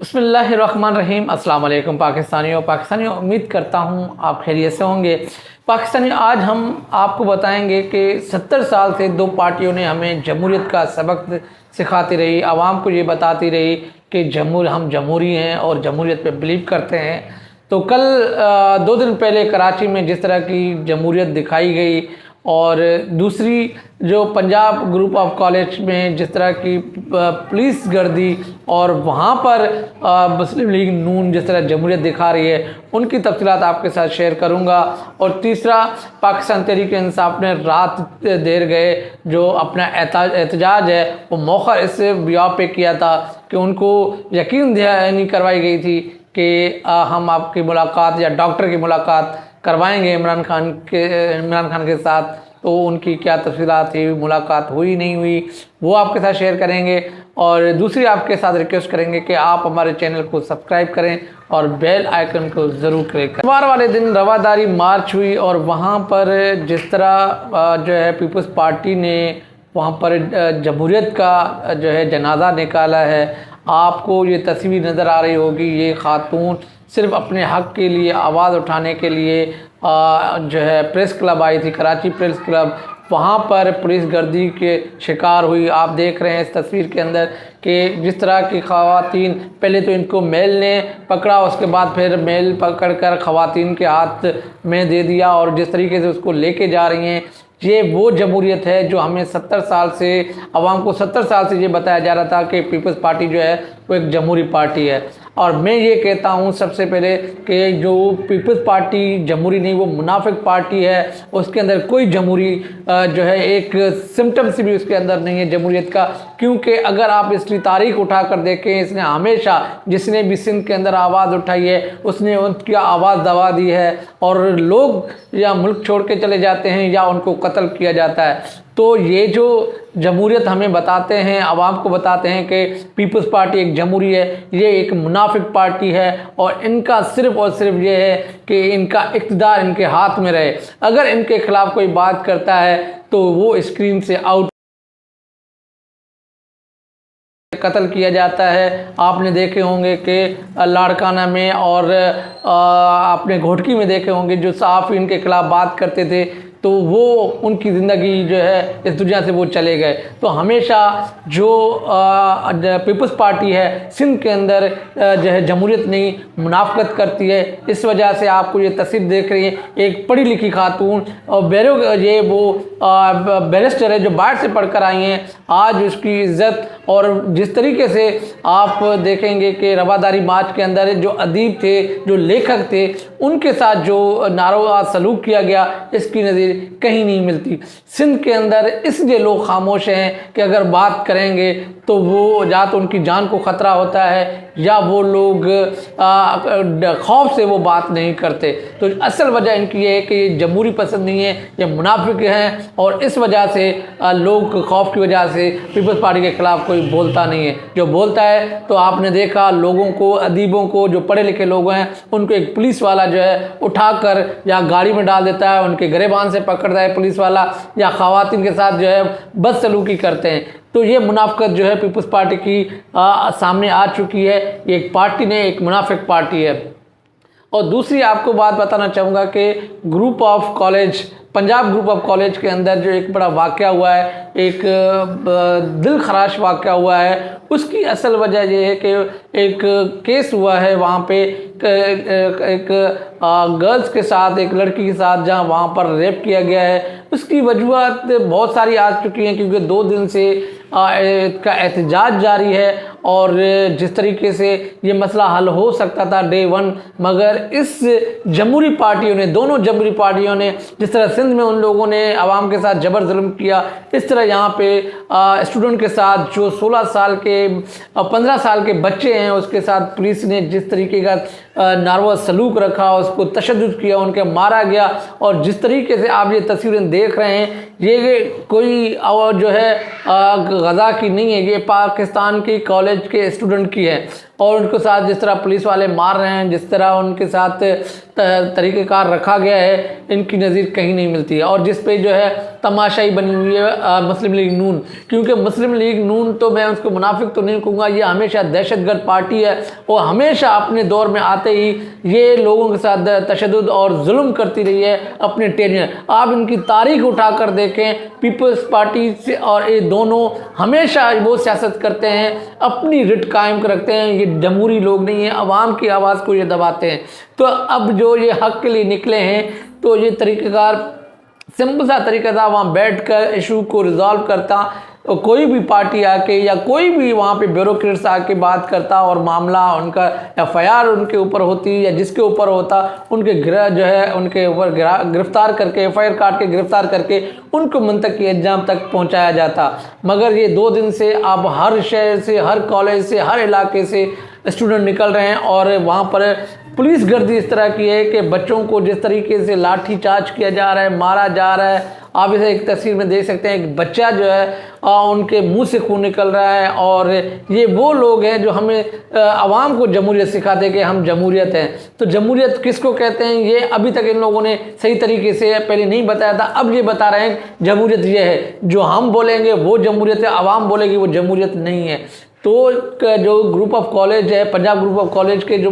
बिस्मिल्लाहिर्रहमानिर्रहीम। अस्सलाम वालेकुम पाकिस्तानियों, उम्मीद करता हूँ आप खैरियत से होंगे। पाकिस्तानियों, आज हम आपको बताएंगे कि 70 साल से दो पार्टियों ने हमें जमहूरियत का सबक सिखाती रही, आवाम को ये बताती रही कि हम जमहूरी हैं और जमहूरियत पे बिलीव करते हैं। तो कल 2 दिन पहले कराची में जिस तरह की जमहूरियत दिखाई गई और दूसरी जो पंजाब ग्रुप ऑफ कॉलेज में जिस तरह की पुलिस गर्दी और वहाँ पर मुस्लिम लीग नून जिस तरह जमहूरियत दिखा रही है, उनकी तफसीलात आपके साथ शेयर करूँगा। और तीसरा, पाकिस्तान तहरीक इंसाफ ने रात देर गए जो अपना एहतजाज है वो मौका इस बिया पे किया था कि उनको यकीन दहानी करवाई गई थी कि हम आपकी मुलाकात या डॉक्टर की मुलाकात करवाएंगे इमरान खान के साथ। तो उनकी क्या तफसीलात थी, मुलाकात हुई नहीं हुई, वो आपके साथ शेयर करेंगे। और दूसरी आपके साथ रिक्वेस्ट करेंगे कि आप हमारे चैनल को सब्सक्राइब करें और बेल आइकन को ज़रूर क्लिक करें। इतवार वाले दिन रवादारी मार्च हुई और वहाँ पर जिस तरह जो है पीपल्स पार्टी ने वहाँ पर जमहूरियत का जो है जनाजा निकाला है, आपको ये तस्वीर नज़र आ रही होगी। ये खातून सिर्फ अपने हक़ के लिए आवाज़ उठाने के लिए जो है प्रेस क्लब आई थी, कराची प्रेस क्लब। वहाँ पर पुलिस गर्दी के शिकार हुई। आप देख रहे हैं इस तस्वीर के अंदर कि जिस तरह की ख़वातीन, पहले तो इनको मेल ने पकड़ा, उसके बाद फिर मेल पकड़कर ख़वातीन के हाथ में दे दिया और जिस तरीके से उसको लेके जा रही हैं, ये वो जमहूरियत है जो हमें 70 साल से, आवाम को 70 साल से ये बताया जा रहा था कि पीपल्स पार्टी जो है वो एक जमहूरी पार्टी है। और मैं ये कहता हूँ सबसे पहले कि जो पीपल्स पार्टी जमहूरी नहीं, वो मुनाफिक पार्टी है। उसके अंदर कोई जमहूरी जो है एक सिम्टम से भी उसके अंदर नहीं है जमहूरियत का। क्योंकि अगर आप इसकी तारीख उठा कर देखें, इसने हमेशा जिसने भी सिंध के अंदर आवाज़ उठाई है उसने उनकी आवाज़ दबा दी है और लोग या मुल्क छोड़ के चले जाते हैं या उनको कत्ल किया जाता है। तो ये जो जमहूरियत हमें बताते हैं, आवाम को बताते हैं कि पीपल्स पार्टी एक जमहूरी है, ये एक मुनाफिक पार्टी है और इनका सिर्फ़ और सिर्फ ये है कि इनका इक़्तिदार इनके हाथ में रहे। अगर इनके ख़िलाफ़ कोई बात करता है तो वो स्क्रीन से आउट कत्ल किया जाता है। आपने देखे होंगे कि लाड़काना में और आपने घोटकी में देखे होंगे जो सहाफ़ी इनके ख़िलाफ़ बात करते थे तो वो उनकी ज़िंदगी जो है इस दुनिया से वो चले गए। तो हमेशा जो पीपल्स पार्टी है सिंध के अंदर जो है जमहूरियत नहीं, मुनाफकत करती है। इस वजह से आपको ये तस्वीर देख रही है, एक पढ़ी लिखी खातून और ये वो बैरिस्टर है जो बाहर से पढ़कर आई हैं, आज उसकी इज़्ज़त और जिस तरीके से आप देखेंगे कि रवादारी मार्च के अंदर जो अदीब थे, जो लेखक थे, उनके साथ जो नारवा सलूक किया गया, इसकी नज़ीर कहीं नहीं मिलती सिंध के अंदर। इसलिए लोग खामोश हैं कि अगर बात करेंगे तो वो या तो उनकी जान को ख़तरा होता है या वो लोग खौफ से वो बात नहीं करते। तो असल वजह इनकी ये है कि ये जमहूरी पसंद नहीं है, ये मुनाफिक हैं और इस वजह से लोग खौफ की वजह से पीपल्स पार्टी के ख़िलाफ़ कोई बोलता नहीं है। जो बोलता है तो आपने देखा लोगों को, अदीबों को, जो पढ़े लिखे लोग हैं, उनको एक पुलिस वाला जो है उठाकर या गाड़ी में डाल देता है, उनके गिरेबान से पकड़ता है पुलिस वाला, या ख़वातीन के साथ जो है बदसलूकी करते हैं। तो ये मुनाफिकत जो है पीपल्स पार्टी की सामने आ चुकी है। एक पार्टी ने एक मुनाफिक पार्टी है। और दूसरी आपको बात बताना चाहूँगा कि group of college, Punjab group of college के अंदर जो एक बड़ा वाक़या हुआ है, एक दिल खराश वाक़या हुआ है, उसकी असल वजह यह है कि एक केस हुआ है वहाँ पे एक गर्ल्स के साथ, एक लड़की के साथ, जहाँ वहाँ पर रेप किया गया है। उसकी वजूहत बहुत सारी आ चुकी हैं क्योंकि 2 दिन से इसका एहतजाज जारी है और जिस तरीके से ये मसला हल हो सकता था डे 1, मगर इस जमहूरी पार्टियों ने, दोनों जमहूरी पार्टियों ने, जिस तरह सिंध में उन लोगों ने आवाम के साथ जबर जुल्म किया, इस तरह यहाँ पे स्टूडेंट के साथ जो 16 साल के 15 साल के बच्चे हैं उसके साथ पुलिस ने जिस तरीके का नारवा सलूक रखा, उसको तशद्दुद किया, उनके मारा गया। और जिस तरीके से आप ये तस्वीरें देख रहे हैं, ये कोई जो है गज़ा की नहीं है, ये पाकिस्तान की कॉलेज के स्टूडेंट की है। और उनके साथ जिस तरह पुलिस वाले मार रहे हैं, जिस तरह उनके साथ तरीक़ेकार रखा गया है, इनकी नज़ीर कहीं नहीं मिलती है। और जिस पे जो है तमाशाई बनी हुई है मुस्लिम लीग नून, क्योंकि मुस्लिम लीग नून तो मैं उसको मुनाफिक तो नहीं कहूँगा, ये हमेशा दहशतगर्द पार्टी है और हमेशा अपने दौर में आते ही ये लोगों के साथ तशद्दुद और जुल्म करती रही है अपने टेनियर। आप इनकी तारीख उठा कर देखें, पीपल्स पार्टी से और ये दोनों हमेशा वो सियासत करते हैं, अपनी रिट कायम रखते हैं। ये जमहूरी लोग नहीं हैं, अवाम की आवाज़ को ये दबाते हैं। तो अब जो ये हक के लिए निकले हैं, तो ये तरीक़ेकार सिंपल सा तरीका था, वहाँ बैठ कर इशू को रिजॉल्व करता, कोई भी पार्टी आके या कोई भी वहाँ पे ब्यूरोक्रेट्स आके बात करता और मामला उनका FIR उनके ऊपर होती या जिसके ऊपर होता, उनके जो है उनके ऊपर गिरफ्तार करके FIR काट के गिरफ्तार करके उनको मुंतकी एग्जाम तक पहुँचाया जाता। मगर ये 2 दिन से अब हर शहर से, हर कॉलेज से, हर इलाके से स्टूडेंट निकल रहे हैं और वहाँ पर पुलिस गर्दी इस तरह की है कि बच्चों को जिस तरीके से लाठी चार्ज किया जा रहा है, मारा जा रहा है। आप इसे एक तस्वीर में देख सकते हैं, एक बच्चा जो है उनके मुंह से खून निकल रहा है। और ये वो लोग हैं जो हमें आवाम को जमहूरियत सिखाते हैं कि हम जमहूरियत हैं। तो जमहूरियत किसको कहते हैं, ये अभी तक इन लोगों ने सही तरीके से पहले नहीं बताया था, अब ये बता रहे हैं जमहूरियत ये है। जो हम बोलेंगे वो जमहूरियत है, आवाम बोलेगी वो जमहूरियत नहीं है। तो जो ग्रुप ऑफ कॉलेज है, पंजाब ग्रुप ऑफ कॉलेज के जो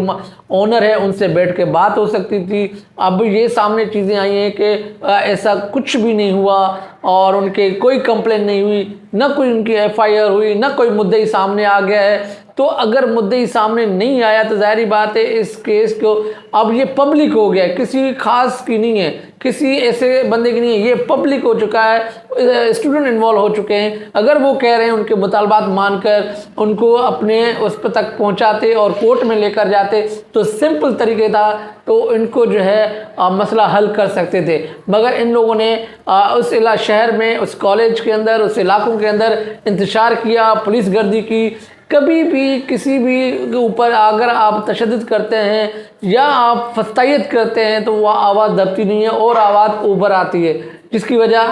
ओनर है, उनसे बैठ के बात हो सकती थी। अब ये सामने चीज़ें आई हैं कि ऐसा कुछ भी नहीं हुआ और उनके कोई कंप्लेन नहीं हुई, ना कोई उनकी FIR हुई, ना कोई मुद्दई सामने आ गया है। तो अगर मुद्दई सामने नहीं आया तो ज़ाहिर बात है इस केस को अब ये पब्लिक हो गया, किसी खास की नहीं है, किसी ऐसे बंदे की नहीं है, ये पब्लिक हो चुका है। स्टूडेंट इन्वॉल्व हो चुके हैं। अगर वो कह रहे हैं उनके मुतालबात मानकर उनको अपने उस पर तक पहुंचाते और कोर्ट में लेकर जाते तो सिंपल तरीके था, तो इनको जो है मसला हल कर सकते थे। मगर इन लोगों ने उस शहर में, उस कॉलेज के अंदर, उस इलाकों के अंदर इंतशार किया, पुलिस गर्दी की। कभी भी किसी भी के ऊपर अगर आप तशद्दुद करते हैं या आप फस्तायत करते हैं तो वह आवाज़ दबती नहीं है और आवाज़ ऊपर आती है, जिसकी वजह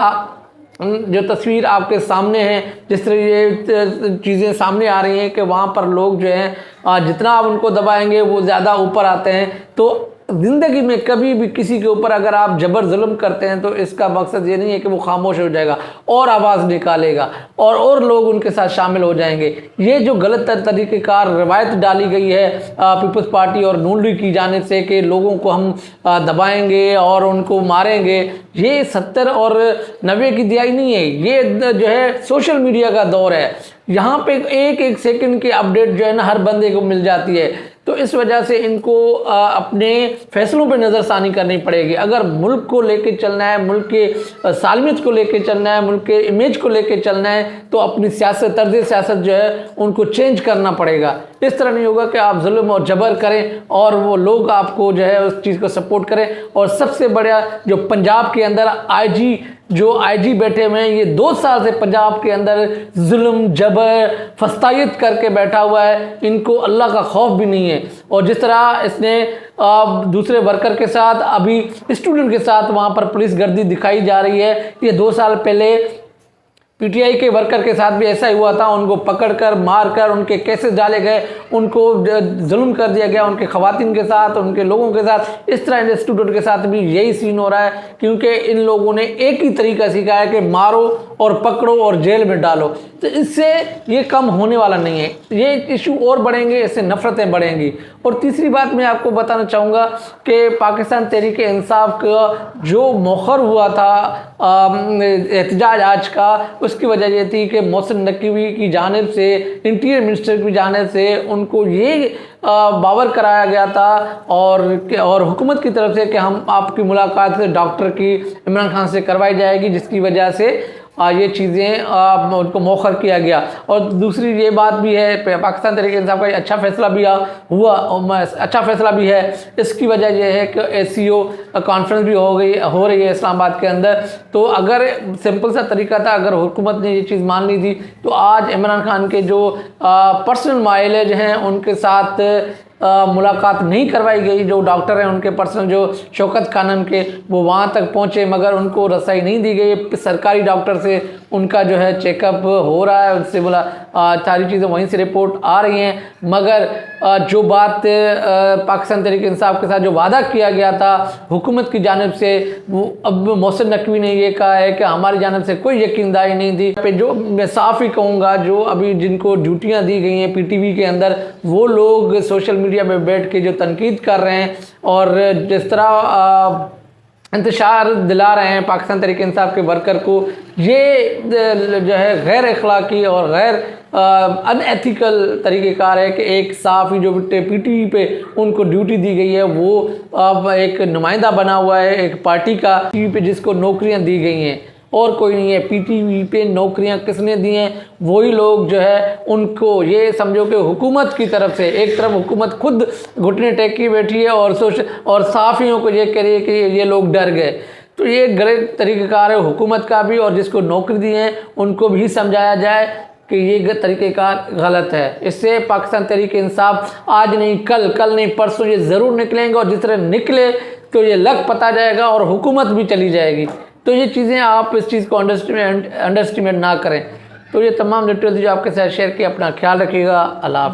जो तस्वीर आपके सामने है, जिस तरह ये चीज़ें सामने आ रही हैं कि वहाँ पर लोग जो हैं जितना आप उनको दबाएंगे वो ज़्यादा ऊपर आते हैं। तो ज़िंदगी में कभी भी किसी के ऊपर अगर आप जबर जुल्म करते हैं तो इसका मकसद ये नहीं है कि वो खामोश हो जाएगा और आवाज़ निकालेगा और लोग उनके साथ शामिल हो जाएंगे। ये जो गलत तरीक़ेकार रवायत डाली गई है पीपल्स पार्टी और नून लीग की जानिब से कि लोगों को हम दबाएंगे और उनको मारेंगे, ये 70 और 90 की दिहाई नहीं है। ये जो है सोशल मीडिया का दौर है। यहाँ पे एक सेकंड की अपडेट जो है ना हर बंदे को मिल जाती है। तो इस वजह से इनको अपने फैसलों पर नज़रसानी करनी पड़ेगी। अगर मुल्क को लेके चलना है, मुल्क के सालमियत को लेके चलना है, मुल्क के इमेज को लेके चलना है, तो अपनी सियासत, तर्ज सियासत जो है उनको चेंज करना पड़ेगा। इस तरह नहीं होगा कि आप जुल्म और जबर करें और वो लोग आपको जो है उस चीज़ को सपोर्ट करें। और सबसे बड़ा जो पंजाब के अंदर IG बैठे हुए हैं, ये 2 साल से पंजाब के अंदर जुल्म जबर फस्तायत करके बैठा हुआ है। इनको अल्लाह का खौफ भी नहीं है। और जिस तरह इसने दूसरे वर्कर के साथ, अभी स्टूडेंट के साथ वहाँ पर पुलिस गर्दी दिखाई जा रही है, ये 2 साल पहले PTI के वर्कर के साथ भी ऐसा ही हुआ था। उनको पकड़कर मारकर उनके केसेस डाले गए, उनको जुल्म कर दिया गया, उनके ख़वातीन के साथ, उनके लोगों के साथ। इस तरह इन स्टूडेंट के साथ भी यही सीन हो रहा है, क्योंकि इन लोगों ने एक ही तरीका सीखा है कि मारो और पकड़ो और जेल में डालो। तो इससे ये कम होने वाला नहीं है, ये इशू और बढ़ेंगे, इससे नफ़रतें बढ़ेंगी। और तीसरी बात मैं आपको बताना चाहूँगा कि पाकिस्तान तहरीक इंसाफ का जो मौखर हुआ था एहतजाज आज का, उसकी वजह ये थी कि मोहसिन नकवी की जानिब से, इंटीरियर मिनिस्टर की जानिब से उनको ये बावर कराया गया था और हुकूमत की तरफ से कि हम आपकी मुलाकात डॉक्टर की इमरान खान से करवाई जाएगी, जिसकी वजह से ये चीज़ें उनको मौखर किया गया। और दूसरी ये बात भी है, पाकिस्तान तहरीक इंसाफ का अच्छा फ़ैसला भी अच्छा फ़ैसला भी है। इसकी वजह यह है कि ACO कॉन्फ्रेंस भी हो रही है इस्लामाबाद के अंदर। तो अगर सिंपल सा तरीका था, अगर हुकूमत ने ये चीज़ मान ली थी तो आज इमरान खान के जो पर्सनल माइलेज हैं उनके साथ मुलाकात नहीं करवाई गई। जो डॉक्टर हैं उनके पर्सनल, जो शौकत खानन के, वो वहाँ तक पहुँचे मगर उनको रसाई नहीं दी गई। सरकारी डॉक्टर से उनका जो है चेकअप हो रहा है, उनसे बोला सारी चीज़ें वहीं से रिपोर्ट आ रही हैं, मगर जो बात पाकिस्तान तहरीक इंसाफ के साथ जो वादा किया गया था हुकूमत की जानिब से, वो अब मोहसिन नकवी ने ये कहा है कि हमारी जानिब से कोई यकीनदारी नहीं थी। पे जो मैं साफ ही कहूँगा, जो अभी जिनको ड्यूटियाँ दी गई हैं PTV के अंदर, वो लोग सोशल मीडिया में बैठ के जो तनकीद कर रहे हैं और जिस तरह इंतशार दिला रहे हैं पाकिस्तान तहरीक इंसाफ के वर्कर को, ये जो है गैर अखलाकी और गैर अनएथिकल तरीक़ेकार है कि एक साफ ही जो PTV पे उनको ड्यूटी दी गई है, वो अब एक नुमाइंदा बना हुआ है एक पार्टी का PTV पे जिसको नौकरियां दी गई हैं और कोई नहीं है। PTV पे नौकरियां किसने दी हैं? वही लोग जो है उनको, ये समझो कि हुकूमत की तरफ से, एक तरफ हुकूमत खुद घुटने टेक की बैठी है और साफ़ियों को ये कह रही है कि ये लोग डर गए। तो ये गलत तरीक़ेकार है हुकूमत का भी, और जिसको नौकरी दी है उनको भी समझाया जाए कि ये तरीक़ेकार गलत है। इससे पाकिस्तान तहरीक इंसाफ आज नहीं कल नहीं परसों ये ज़रूर निकलेंगे, और जिस तरह निकले तो ये लग पता जाएगा और हुकूमत भी चली जाएगी। तो ये चीज़ें आप इस चीज़ को अंडरस्टिमेट ना करें। तो ये तमाम डिटेल्स जो आपके साथ शेयर किया, अपना ख्याल रखिएगा। अल्लाह।